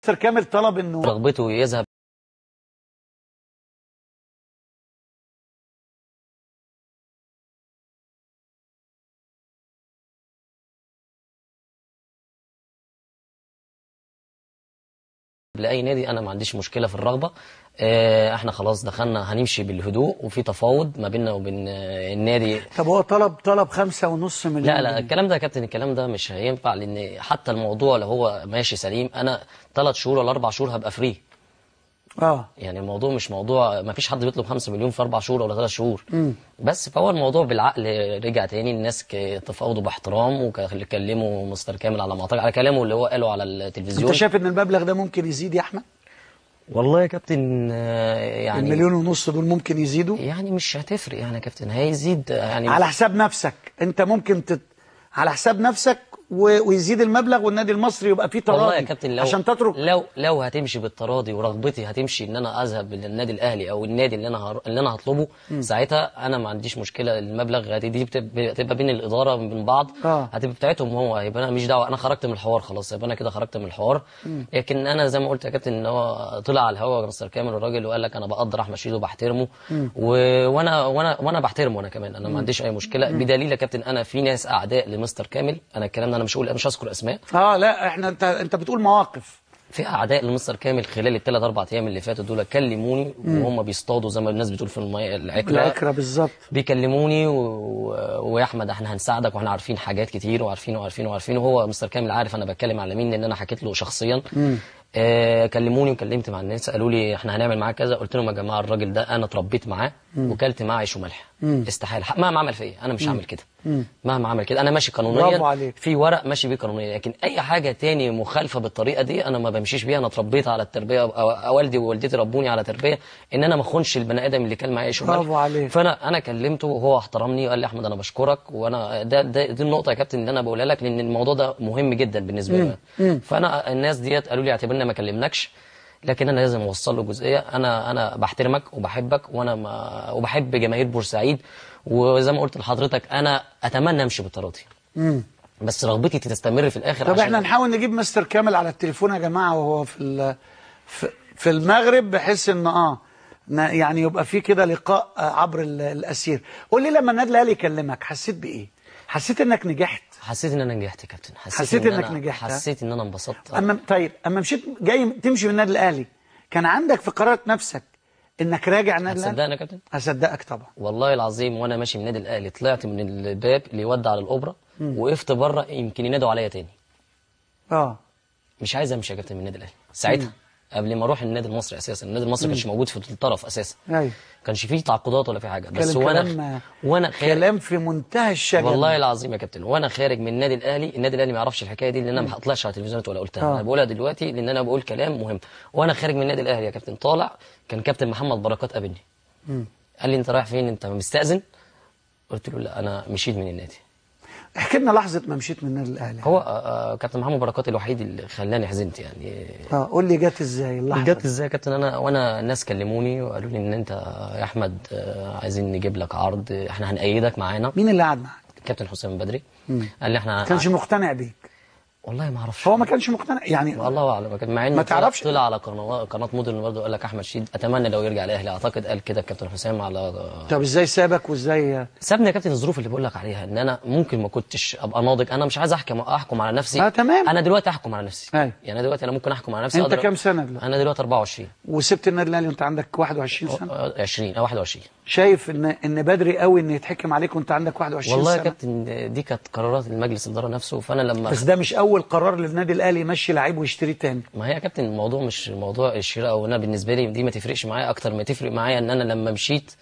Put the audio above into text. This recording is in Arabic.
مستر كامل طلب انه رغبته يذهب لأي نادي، أنا ما عنديش مشكلة في الرغبة. احنا خلاص دخلنا هنمشي بالهدوء وفي تفاوض ما بيننا وبين النادي. طب هو طلب 5.5 مليون لا جنيه. الكلام ده يا كابتن، الكلام ده مش هينفع، لأن حتى الموضوع لو هو ماشي سليم أنا 3 شهور ولا 4 شهور هبقى فري. يعني الموضوع مش موضوع، ما فيش حد بيطلب 5 مليون في 4 شهور ولا 3 شهور. بس فهو الموضوع بالعقل رجع تاني، الناس تفاوضوا باحترام وكلموا مستر كامل على ما اعتقد على كلامه اللي هو قاله على التلفزيون. انت شايف ان المبلغ ده ممكن يزيد يا احمد؟ والله يا كابتن يعني 1.5 مليون دول ممكن يزيدوا؟ يعني مش هتفرق يعني يا كابتن، هيزيد يعني على حساب نفسك انت ممكن على حساب نفسك ويزيد المبلغ والنادي المصري يبقى فيه تراضي. والله يا كابتن عشان تترك لو هتمشي بالتراضي ورغبتي هتمشي ان انا اذهب للنادي الاهلي او النادي اللي انا هطلبه، ساعتها انا ما عنديش مشكله. المبلغ دي بتبقى بين الاداره وبين بعض، هتبقى بتاعتهم، هو هيبقى انا مش دعوه، انا خرجت من الحوار خلاص، يبقى انا كده خرجت من الحوار. لكن انا زي ما قلت يا كابتن ان هو طلع على الهوا مستر كامل الراجل وقال لك انا بقدر احمد شيدو وبحترمه، وانا بحترمه انا كمان، انا ما عنديش اي مشكله. بدليل يا كابتن انا في ناس اعداء لمستر كامل، انا الكلام ده انا مش هذكر اسماء. لا احنا انت بتقول مواقف. في اعداء لمستر كامل خلال ال3 4 ايام اللي فاتوا دول كلموني وهم بيصطادوا زي ما الناس بتقول في الميه العكره بالظبط، بيكلموني ويا احمد احنا هنساعدك واحنا عارفين حاجات كتير وعارفين وهو مستر كامل عارف انا بتكلم على مين، لان انا حكيت له شخصيا. كلموني وكلمت مع الناس قالوا لي احنا هنعمل معاه كذا، قلت لهم يا جماعه الراجل ده انا اتربيت معاه وكلت معاه عيش وملح، استحاله مهما عمل فيا انا مش هعمل كده، مهما عمل كده انا ماشي قانونيا في ورق ماشي بيه قانونيا، لكن اي حاجه تاني مخالفه بالطريقه دي انا ما بمشيش بيها. انا اتربيت على التربيه، والدي ووالدتي ربوني على تربيه ان انا ما اخونش البني ادم اللي كان معايا عيش وملح. فانا كلمته وهو احترمني وقال لي احمد انا بشكرك، وانا دي النقطه يا كابتن اللي انا بقولها لك، لان الموضوع ده مهم جدا بالنسبه لي. فانا الناس ديت قالوا لي اعتبرنا ما كلمناكش، لكن انا لازم اوصل له جزئيه، انا بحترمك وبحبك وبحب جماهير بورسعيد، وزي ما قلت لحضرتك انا اتمنى امشي بالتراضي، بس رغبتي تستمر في الاخر. طب احنا نحاول نجيب مستر كامل على التليفون يا جماعه وهو في المغرب، بحيث ان يعني يبقى في كده لقاء عبر الاسير. قول لي لما النادي الاهلي يكلمك حسيت بايه؟ حسيت انك نجحت؟ حسيت ان انا نجحت يا كابتن، حسيت انك نجحت، حسيت ان انا انبسطت. اما مشيت جاي تمشي من النادي الاهلي كان عندك في قرارة نفسك انك راجع النادي الاهلي؟ هتصدقني يا كابتن؟ هصدقك طبعا والله العظيم. وانا ماشي من النادي الاهلي طلعت من الباب اللي يودع على الاوبرا، وقفت بره يمكن ينادوا عليا تاني. مش عايز امشي يا كابتن من النادي الاهلي ساعتها. قبل ما اروح النادي المصري اساسا، النادي المصري كانش موجود في الطرف اساسا، كانش فيه تعاقدات ولا في حاجه، بس وانا كلام في منتهى الشجن والله العظيم يا كابتن. وانا خارج من النادي الاهلي ما يعرفش الحكايه دي، لان انا ما هطلعش على التلفزيونات ولا قلتها. انا بقولها دلوقتي لان انا بقول كلام مهم. وانا خارج من النادي الاهلي يا كابتن طالع، كان كابتن محمد بركات قابلني، قال لي انت رايح فين؟ انت مستأذن؟ قلت له لا انا مشيت من النادي. احكي لنا لحظه ما مشيت من النادي الاهلي. هو كابتن محمد بركات الوحيد اللي خلاني حزنت يعني. قول لي جت ازاي اللحظه؟ جت ازاي يا كابتن؟ وانا الناس كلموني وقالوا لي ان انت يا احمد عايزين نجيب لك عرض، احنا هنأيدك معانا. مين اللي قعد معاك؟ كابتن حسام بدري. قال لي احنا ما كانش مقتنع بيك؟ والله ما اعرفش، هو ما كانش مقتنع يعني، والله اعلم. مع انه طلع على قناه مودرن برضه قال لك احمد شيد اتمنى لو يرجع الاهلي، اعتقد قال كده الكابتن حسام على. طب ازاي سابك وازاي سابني يا كابتن؟ الظروف اللي بقول لك عليها، ان انا ممكن ما كنتش ابقى ناضج، انا مش عايز احكم على نفسي. تمام. انا دلوقتي احكم على نفسي. يعني انا دلوقتي ممكن احكم على نفسي. انت كام سنه دلوقتي؟ انا دلوقتي 24. وسبت النادي الاهلي وانت عندك 21 سنه؟ 20 او 21. شايف ان بدري قوي ان يتحكم عليك وانت عندك 21 والله سنه؟ والله يا كابتن دي كانت قرارات المجلس الاداره نفسه، فانا لما بس ده مش اول قرار للنادي الاهلي يمشي لعيب ويشتري تاني. ما هي يا كابتن الموضوع مش موضوع الشراء، وانا بالنسبه لي دي ما تفرقش معايا، اكتر ما تفرق معايا ان انا لما مشيت